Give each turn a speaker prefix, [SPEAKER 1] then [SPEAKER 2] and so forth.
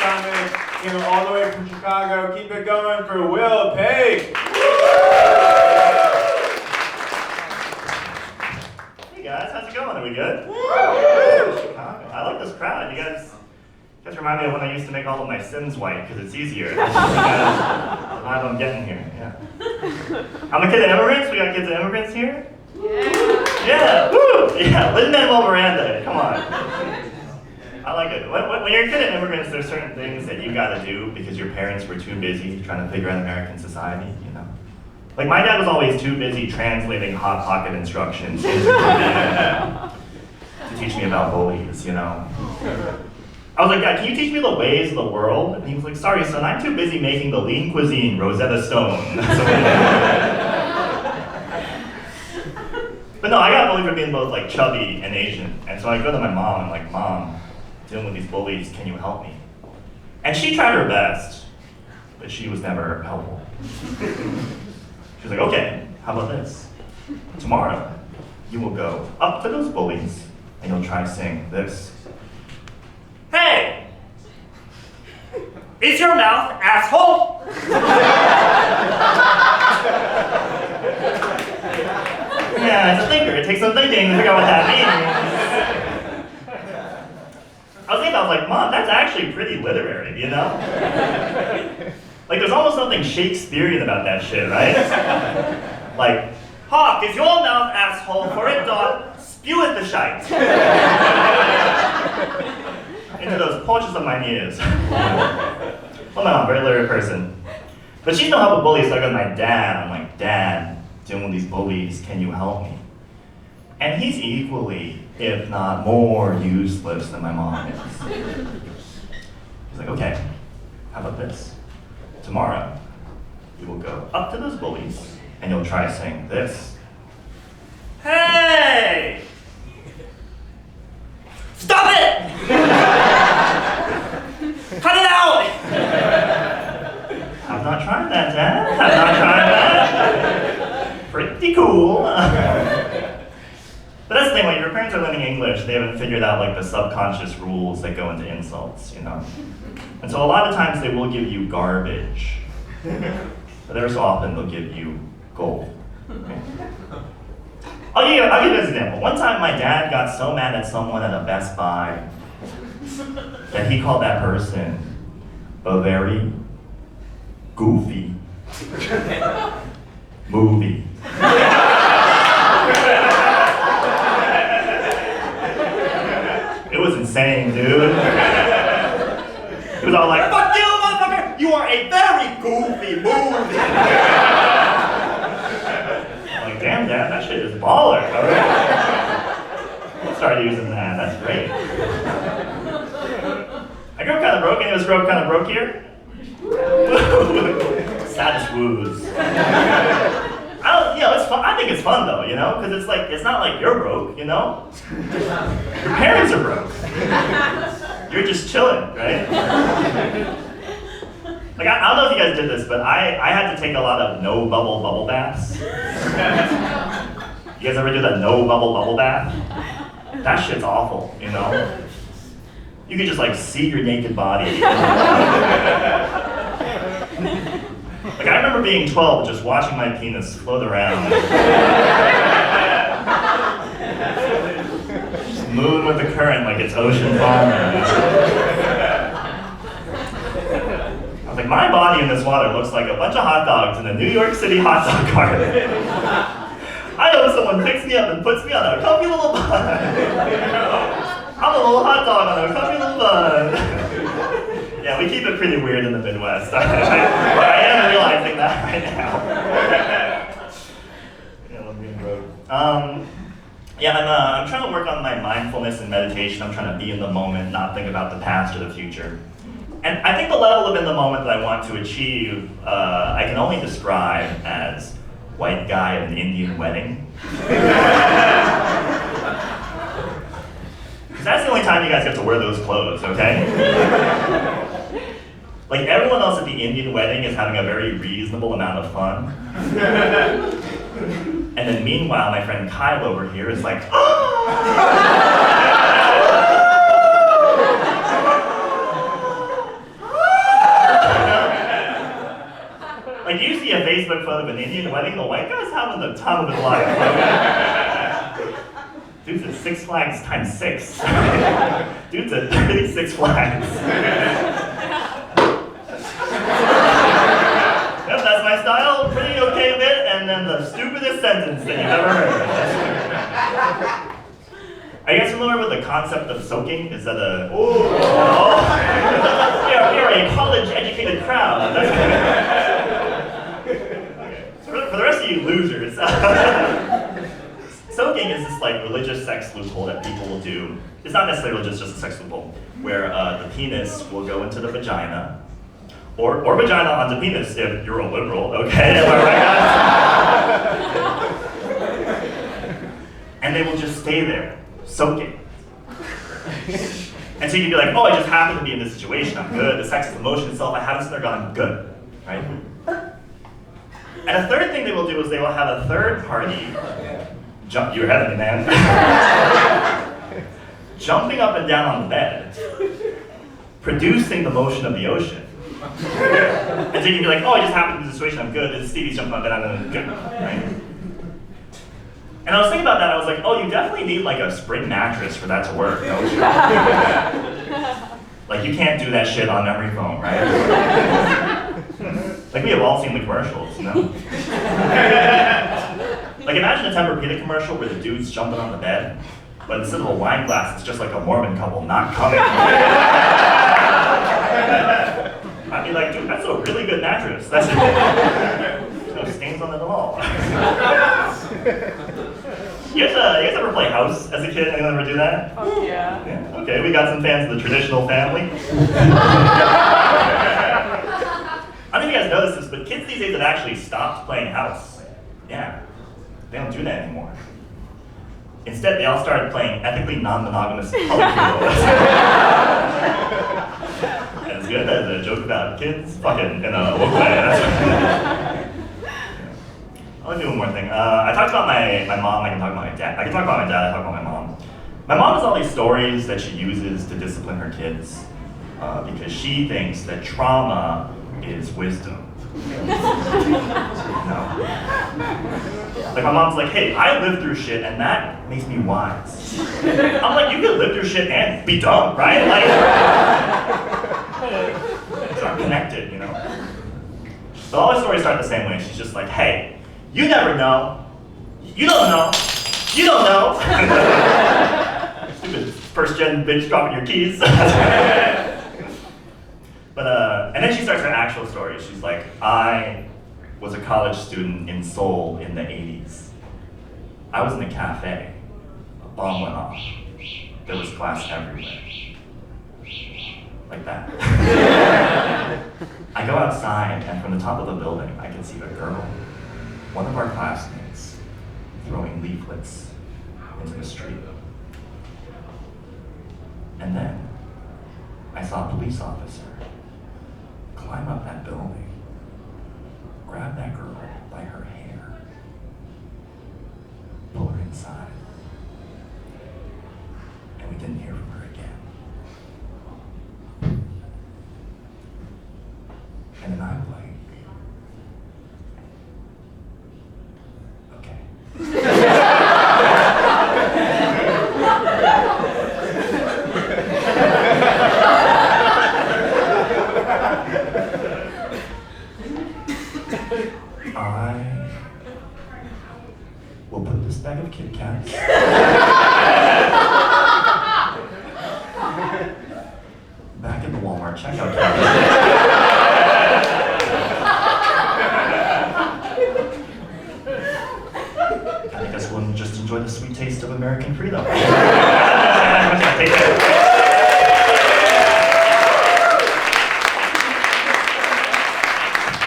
[SPEAKER 1] Simon came all the way from Chicago. Keep it going for Will Page.
[SPEAKER 2] Hey guys, how's it going? Are we good? Chicago. I like this crowd. You guys remind me of when I used to make all of my sins white because it's easier. The vibe I'm getting here. Yeah. I'm a kid of immigrants. We got kids of immigrants here. Yeah. Woo! Yeah. Lin-Manuel Miranda. Come on. I like it. When you're a kid of immigrants, there's certain things that you got to do because your parents were too busy trying to figure out American society. You know. Like my dad was always too busy translating Hot Pocket instructions into Korean to teach me about bullies. You know. I was like, Dad, can you teach me the ways of the world? And he was like, sorry, son, I'm too busy making the lean cuisine Rosetta Stone. But no, I got bullied for being both like chubby and Asian. And so I go to my mom and like, Mom, dealing with these bullies, can you help me? And she tried her best, but she was never helpful. She was like, okay, how about this? Tomorrow, you will go up to those bullies and you'll try to sing this. Hey! Is your mouth asshole? Yeah, it's a thinker. It takes some thinking to figure out what that means. I was like, Mom, that's actually pretty literary, you know? Like, there's almost something Shakespearean about that shit, right? Like, Hawk, is your mouth asshole, for it doth spew at the shite. Into those porches of mine ears. Well, my mom, very literary person. But she's no help with bullies, so I go to my dad. I'm like, Dad, dealing with these bullies, can you help me? And he's equally, if not more, useless than my mom is. He's like, okay, how about this? Tomorrow, you will go up to those bullies, and you'll try to sing this. Hey! Stop it! Cut it out! I'm not trying that, Dad. I'm not trying that. Pretty cool. But that's the thing, when your parents are learning English, they haven't figured out like the subconscious rules that go into insults, you know? And so a lot of times they will give you garbage. But every so often they'll give you gold. Okay? I'll give you an example. One time my dad got so mad at someone at a Best Buy that he called that person a very goofy movie. It was insane, dude. It was all like, fuck you, motherfucker! You are a very goofy movie! Damn, Dad, that shit is baller, alright? We'll start using that, that's great. I grew up kind of broke, any of us grew up kind of broke here? Saddest woos. It's fun. I think it's fun though, you know? Because it's not like you're broke, you know? Your parents are broke. You're just chilling, right? Like, I don't know if you guys did this, but I had to take a lot of no bubble baths. You guys ever do that no bubble bath? That shit's awful, you know? You could just like see your naked body. Like I remember being 12, just watching my penis float around. Just moving with the current like it's Ocean Farmer. Like my body in this water looks like a bunch of hot dogs in a New York City hot dog cart. I hope someone picks me up and puts me on a comfy little bun. I'm a little hot dog on a comfy little bun. Yeah, we keep it pretty weird in the Midwest. I am realizing that right now. Yeah, I'm being broke. I'm trying to work on my mindfulness and meditation. I'm trying to be in the moment, not think about the past or the future. And I think the level of in the moment that I want to achieve, I can only describe as white guy at an Indian wedding. Because that's the only time you guys get to wear those clothes, okay? Like everyone else at the Indian wedding is having a very reasonable amount of fun. And then meanwhile, my friend Kyle over here is like, oh! quick photo of an Indian wedding. The white guy's having the time of his life. Okay? Dude's at Six Flags times 6. Dude's at 36 Flags. Yep, that's my style. Pretty okay with it. And then the stupidest sentence that you've ever heard. Are you guys familiar with the concept of soaking? Is that a... Oh. You're a college-educated crowd. Okay. For the rest of you losers, soaking is this like religious sex loophole that people will do. It's not necessarily religious, just a sex loophole, where the penis will go into the vagina, or vagina onto penis if you're a liberal, okay? Am I right, guys? And they will just stay there, soaking. And so you can be like, oh, I just happen to be in this situation, I'm good. The sex is the motion itself, I haven't seen her gone, I'm good, right? And a third thing they will do is they will have a third party jump, you're ahead of me, man. Jumping up and down on the bed, producing the motion of the ocean. And so you can be like, oh, I just happened to be in this situation, I'm good. This is Stevie's jumping up and down, I'm good, right? And I was thinking about that, I was like, oh, you definitely need like a spring mattress for that to work, don't you? Like, you can't do that shit on memory foam, right? Like, we have all seen the commercials, you know? Like, imagine a Tempur-Pedic commercial where the dude's jumping on the bed, but instead of a wine glass, it's just like a Mormon couple not coming. I'd be like, dude, that's a really good mattress. That's it. There's no stains on it at all. You guys ever play house as a kid? Anyone ever do that?
[SPEAKER 3] Oh, yeah.
[SPEAKER 2] Yeah. Okay, we got some fans of the traditional family. I don't know if you guys noticed this, but kids these days have actually stopped playing house. Yeah. They don't do that anymore. Instead, they all started playing ethically non-monogamous polycules. And it's good. That's a joke about kids fucking in a woke way. I'll do one more thing. I talked about my mom, I can talk about my dad. I can talk about my dad, I talk about my mom. My mom has all these stories that she uses to discipline her kids because she thinks that trauma is wisdom. No. Like my mom's like, hey, I lived through shit and that makes me wise. I'm like, you could live through shit and be dumb, right? Like, it's not connected, you know? But all the stories start the same way. She's just like, hey, you never know. You don't know. You don't know. Stupid first gen bitch dropping your keys. But and then she starts her actual story. She's like, I was a college student in Seoul in the 80s. I was in a cafe. A bomb went off. There was glass everywhere. Like that. I go outside and from the top of the building, I can see a girl, one of our classmates, throwing leaflets into the street. And then I saw a police officer climb up that building, grab that girl by her hair, pull her inside, and we didn't hear from her again. And then I'm like, okay. I will put this bag of Kit Kats back in the Walmart checkout counter. I guess we'll just enjoy the sweet taste of American freedom. Take care.